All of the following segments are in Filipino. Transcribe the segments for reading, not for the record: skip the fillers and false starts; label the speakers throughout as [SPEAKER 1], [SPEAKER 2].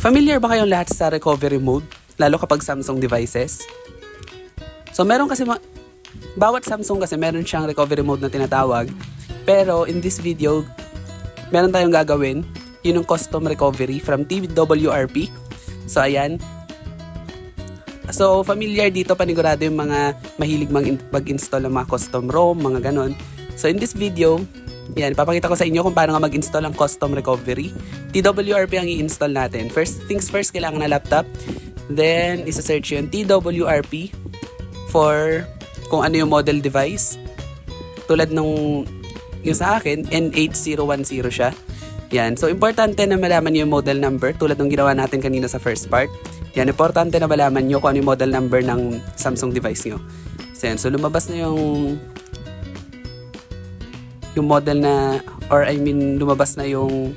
[SPEAKER 1] Familiar ba kayong lahat sa recovery mode? Lalo kapag Samsung devices? So meron kasi bawat Samsung kasi meron siyang recovery mode na tinatawag. Pero in this video, meron tayong gagawin. Yun yung custom recovery from TWRP. So ayan. So familiar dito, panigurado yung mga mahilig mag-install ng mga custom ROM, mga ganon. So in this video, yan, papakita ko sa inyo kung paano nga mag-install ang custom recovery. TWRP ang i-install natin. First things first, kailangan na laptop. Then, isa-search yun, TWRP for kung ano yung model device. Tulad nung yung sa akin, N8010 siya. Yan. So, importante na malaman nyo yung model number tulad ng ginawa natin kanina sa first part. Yan, importante na malaman nyo kung ano yung model number ng Samsung device nyo. So, yan. So lumabas na yung model na, lumabas na yung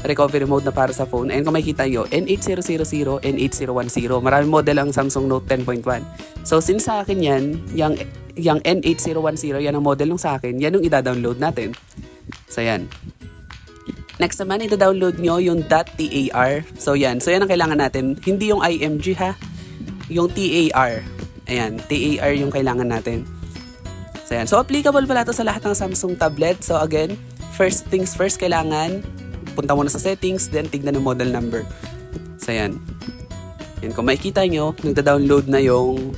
[SPEAKER 1] recovery mode na para sa phone. And kung makikita nyo, N8000, N8010. Maraming model ang Samsung Note 10.1. So, since sa akin yan, yung N8010, yan ang model nung sa akin, yan yung ida-download natin. So, yan. Next naman, ida-download nyo yung .tar. So, yan. So, yan ang kailangan natin. Hindi yung IMG, ha? Yung TAR. Ayan, TAR yung kailangan natin. So, yan. So, applicable pala ito sa lahat ng Samsung tablet. So, again, first things first, kailangan punta muna sa settings, then tignan yung model number. So, yan. Yan. Kung makikita nyo, nagda-download na yung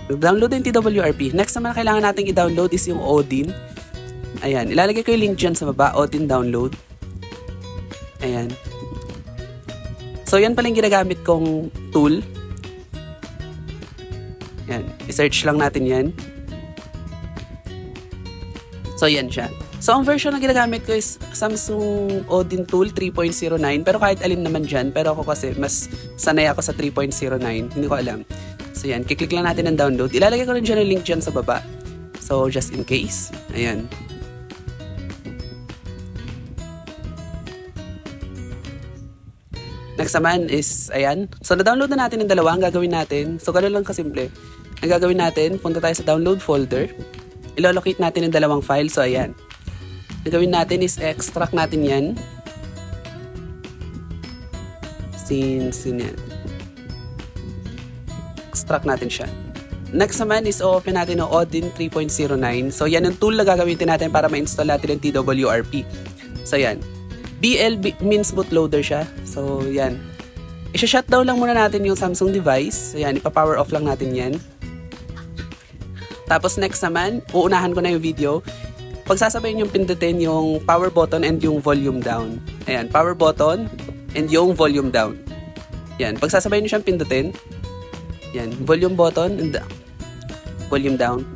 [SPEAKER 1] TWRP. Next naman kailangan natin i-download is yung Odin. Ayan. Ilalagay ko yung link dyan sa baba, Odin download. Ayan. So, yan pala yung ginagamit kong tool. Yan. I-search lang natin yan. So, yan siya. So, ang version na ginagamit ko is Samsung Odin Tool 3.09. Pero kahit alin naman dyan. Pero ako kasi, mas sanay ako sa 3.09. Hindi ko alam. So, yan. Kiklik lang natin ang download. Ilalagay ko rin dyan yung link dyan sa baba. So, just in case. Ayan. Next naman is, ayan. So, na-download na natin yung dalawa. Ang gagawin natin, so, gano'n lang kasimple. Ang gagawin natin, punta tayo sa download folder. Ilo-locate natin yung dalawang file. So, ayan. Ang gagawin natin is, extract natin yan. Since, yan. Extract natin siya. Next naman is, open natin yung Odin 3.09. So, yan yung tool na gagamitin natin para ma-install natin yung TWRP. So, yan. BL means bootloader siya. So, yan. I-shutdown lang muna natin yung Samsung device. So, yan. Ipa-power off lang natin yan. Tapos, next naman, uunahan ko na yung video. Pagsasabayin yung pindutin yung power button and yung volume down. Ayan. Power button and yung volume down. Yan. Pagsasabayin nyo siyang pindutin. Yan. Volume button and volume down.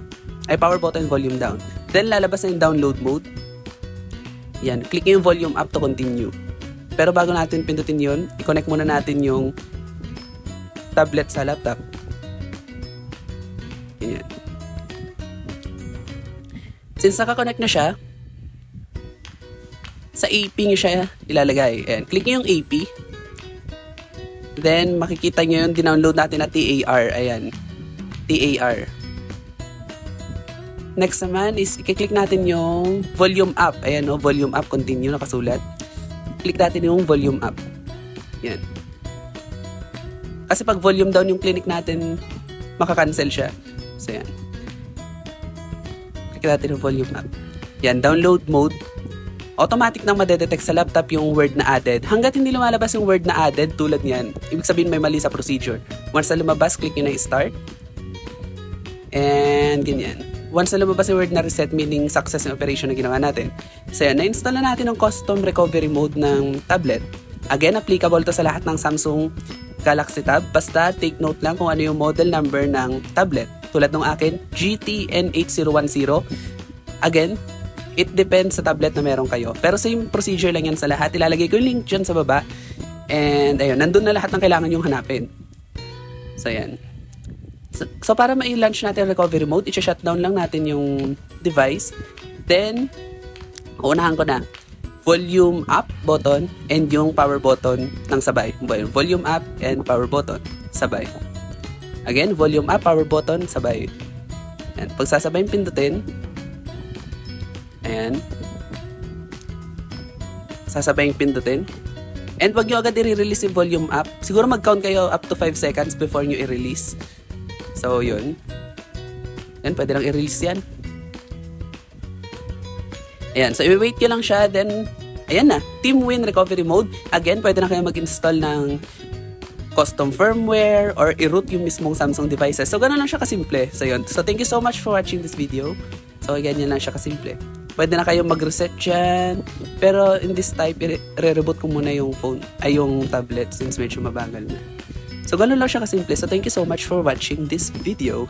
[SPEAKER 1] Ay, power button and volume down. Then, lalabas na yung download mode. Yan, click yung volume up to continue. Pero bago natin pindutin yun, i-connect muna natin yung tablet sa laptop. Yan. Since naka-connect na siya, sa AP nyo siya ilalagay. Ayan, click nyo yung AP. Then, makikita nyo yung dinownload natin na TAR. Ayan, TAR. Next naman is, i-click natin yung volume up. Ayan o, volume up, continue, nakasulat. Click natin yung volume up. Yan. Kasi pag volume down yung clinic natin, makakancel siya. So, yan. Click natin yung volume up. Yan, download mode. Automatic nang madedetect sa laptop yung word na added. Hanggat hindi lumalabas yung word na added, tulad niyan, ibig sabihin may mali sa procedure. Once na lumabas, click nyo na start. And ganyan. Once na lumabas yung word na reset, meaning success yung operation na ginawa natin. So yan, na-install na natin ang custom recovery mode ng tablet. Again, applicable to sa lahat ng Samsung Galaxy Tab. Basta take note lang kung ano yung model number ng tablet. Tulad ng akin, GTN8010. Again, it depends sa tablet na meron kayo. Pero same procedure lang yan sa lahat. Ilalagay ko yung link dyan sa baba. And ayun, nandun na lahat ng kailangan yung hanapin. So yan. So, para ma-launch natin ang recovery mode, i-shutdown lang natin yung device. Then, uunahan ko na volume up button and yung power button ng sabay. Volume up and power button sabay. Again, volume up, power button sabay. Ayan. Pagsasabay pindutin. Ayan. Sasabayang pindutin. And wag nyo agad i-release yung volume up. Siguro mag-count kayo up to 5 seconds before nyo i-release. So, yun. Yan, pwede lang i-release yan. Ayan, so i-wait nyo lang siya. Then, ayan na. TeamWin Recovery Mode. Again, pwede na kayo mag-install ng custom firmware or i-root yung mismong Samsung devices. So, ganun lang siya kasimple. So, yun. So, thank you so much for watching this video. So, ganyan lang siya kasimple. Pwede na kayo mag-reset dyan. Pero in this type, re-reboot ko muna yung phone, ay yung tablet since medyo mabagal na. So, ganun lang siya kasimple. So, thank you so much for watching this video.